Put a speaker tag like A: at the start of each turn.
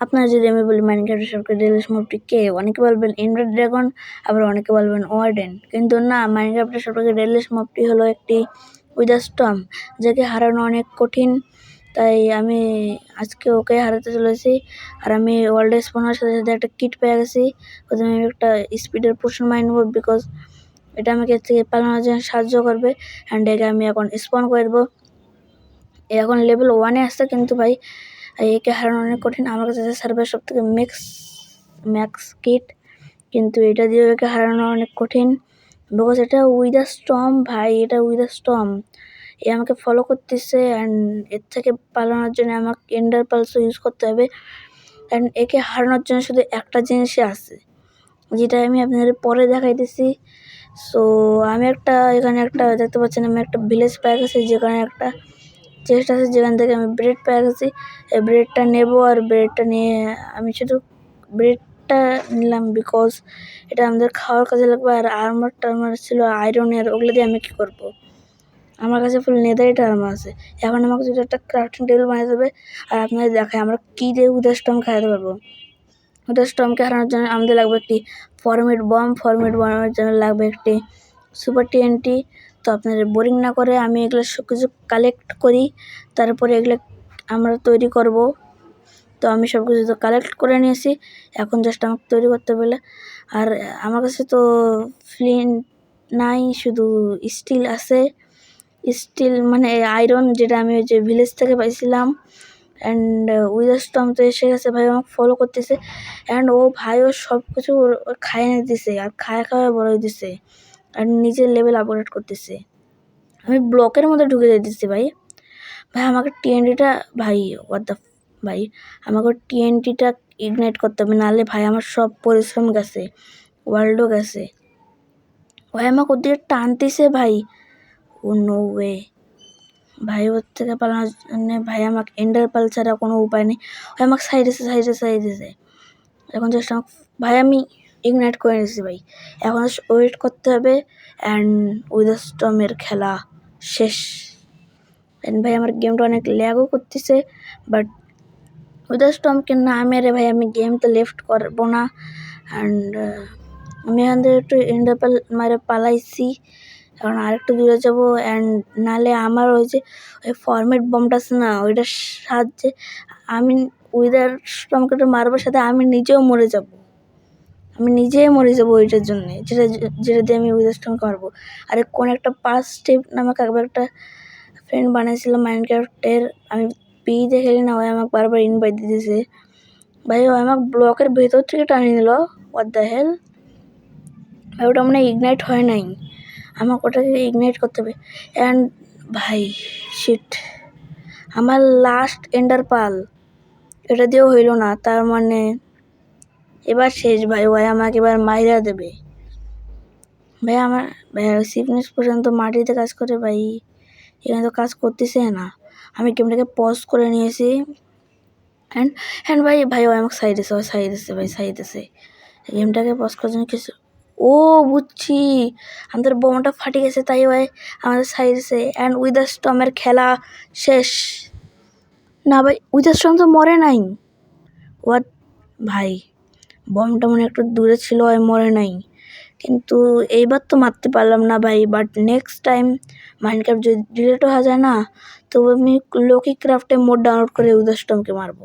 A: আপনারা যদি আমি বলি মাইনক্রাফটের সবচেয়ে ডেডলিস্ট মবটি কে, অনেকে বলবেন এন্ডার ড্রাগন, আবার অনেকে বলবেন ওয়ার্ডেন। কিন্তু না, মাইনক্রাফটের সবচেয়ে ডেডলিস্ট মবটি হলো একটি উইদার স্টর্ম, যাকে হারানো অনেক কঠিন। তাই আমি আজকে ওকে হারাতে চলেছি। আর আমি ওয়ার্ল্ডে স্পন হওয়ার সাথে সাথে একটা কিট পেয়ে গেছি। প্রথমে আমি একটা স্পিডের পোশন মাইন নেব, বিকজ এটা আমাকে এর থেকে পালানোর জন্য সাহায্য করবে। অ্যান্ড একে আমি এখন স্পন করে দেবো। এখন লেভেল 1-এ আসছে, কিন্তু ভাই একে হারানো অনেক কঠিন। আমার কাছে সার্ভার সব থেকে ম্যাক্স কিট, কিন্তু এটা দিয়ে একে হারানো অনেক কঠিন, বিকজ এটা উইদার স্টর্ম ভাই, এটা উইদার স্টর্ম। এ আমাকে ফলো করতেছে, অ্যান্ড এর থেকে পালানোর জন্য আমাকে এন্ডার পালসও ইউজ করতে হবে। অ্যান্ড একে হারানোর জন্য শুধু একটা জিনিসই আছে, যেটা আমি আপনাদের পরে দেখাইতেছি। সো আমি এখানে একটা দেখতে পাচ্ছেন, আমি একটা ভিলেজ পেয়ে গেছি, যেখানে একটা চেস্ট আছে, যেখান থেকে আমি ব্রেড পেয়ে গেছি। এই ব্রেডটা নেবো, আর ব্রেডটা নিয়ে আমি শুধু ব্রেডটা নিলাম, বিকজ এটা আমাদের খাওয়ার কাজে লাগবে। আর আর্মার ছিল আয়রনের, ওগুলো দিয়ে আমি কী করবো? আমার কাছে ফুল নেদারিট আর্মার আছে। এখন আমাকে যদি একটা ক্রাফটিং টেবিল বানাতে হবে। আর আপনাদের দেখায় আমরা কী দিয়ে উইদার স্টর্ম খাওয়াতে পারবো। উইদার স্টর্মকে হারানোর জন্য আমাদের লাগবে একটি ফরমেট বমের জন্য লাগবে একটি সুপার টিএনটি। তো আপনাদের বোরিং না করে আমি এগুলো সব কিছু কালেক্ট করি, তারপরে এগুলো আমরা তৈরি করব। তো আমি সব কিছু তো কালেক্ট করে নিয়েছি, এখন জাস্ট আমাকে তৈরি করতে বলে। আর আমার কাছে তো ফ্লিন্ট নাই, শুধু স্টিল আছে। স্টিল মানে আয়রন, যেটা আমি ওই যে ভিলেজ থেকে পাইছিলাম। অ্যান্ড উইদার স্টর্ম তো এসে গেছে ভাই, আমাকে ফলো করতেছে। অ্যান্ড ও সব কিছু খাইয়ে এনে দিছে, আর খাওয়া বড় হয়ে দিছে, আর নিজের লেভেল আপগ্রেড করতেছে। আমি ব্লকের মধ্যে ঢুকে যেতেছি ভাই। আমাকে টিএনটিটা ভাই আমাকে টিএনটিটা ইগনাইট করতে হবে, নাহলে ভাই আমার সব পরিশ্রম গেছে, ওয়ার্ল্ডও গেছে। ভাই আমাকে ওদিকে টানতেছে ভাই। ও নো ওয়ে ভাই, ওর থেকে পালানোর জন্য ভাই আমাকে এন্ডার পাল ছাড়া কোনো উপায় নেই। ভাই আমাকে সাইডেছে। এখন জাস্ট ভাই আমি ইগনাইট করে নিয়েছি ভাই, এখন ওয়েট করতে হবে। অ্যান্ড উইদার স্টর্মের খেলা শেষ। অ্যান্ড ভাই আমার গেমটা অনেক ল্যাগও করতেছে, বাট উইদার স্টর্মকে না মেরে ভাই আমি গেমটা লেফট করবো না। অ্যান্ড আমি এখান থেকে একটু এন্ডার পাল মারে পালাইছি, কারণ আরেকটু দূরে যাবো। অ্যান্ড নাহলে আমার ওই যে ওই ফরমেট বমটা আছে না, ওইটার সাহায্যে আমি উইদার স্টর্মকে মারবার সাথে আমি নিজেও মরে যাবো ওইটার জন্য, যেটা দিয়ে আমি উইদার স্টর্মকে মারবো। আর কোন একটা পাস স্টেপ নামক একটা ফ্রেন্ড বানিয়েছিলাম মাইনক্রাফটের, আমি পিতে খেলি না, ওই আমাকে বারবার ইনভাইট দিতেছে ভাই। ও আমাকে ব্লকের ভেতর থেকে টানিয়ে নিল, হোয়াট দ্য হেল। ওটা মনে হয় ইগনাইট হয় নাই, আমাকে ওটাকে ইগনাইট করতে হবে। অ্যান্ড ভাই শিট, আমার লাস্ট এন্ডার পাল, এটা দিয়েও হইল না। তার মানে এবার শেষ ভাই, ওই আমাকে এবার মাইরা দেবে ভাই। আমার ভাই সিকনেস পর্যন্ত মাটিতে কাজ করে ভাই, এখানে তো কাজ করতেছে না। আমি গেমটাকে পজ করে নিয়েছি। অ্যান্ড ভাই ও আমাকে সাইডেছে। গেমটাকে পজ করার জন্য কিছু, ও বুঝছি, আমাদের বোমাটা ফাটে গেছে, তাই ভাই আমাদের সাইডেছে। অ্যান্ড উইদার স্টর্মের খেলা শেষ। না ভাই, উইদার স্টর্ম তো মরে নাই। হোয়াট ভাই, বমটা মনে একটু দূরে ছিল, মরে নাই। কিন্তু এইবার তো মারতে পারলাম না ভাই। বাট নেক্সট টাইম মাইনক্রাফট যদি ডিলেটও হয়ে যায় না, তো আমি লোকি ক্রাফটে মোড ডাউনলোড করে উইদার স্টর্মকে মারবো।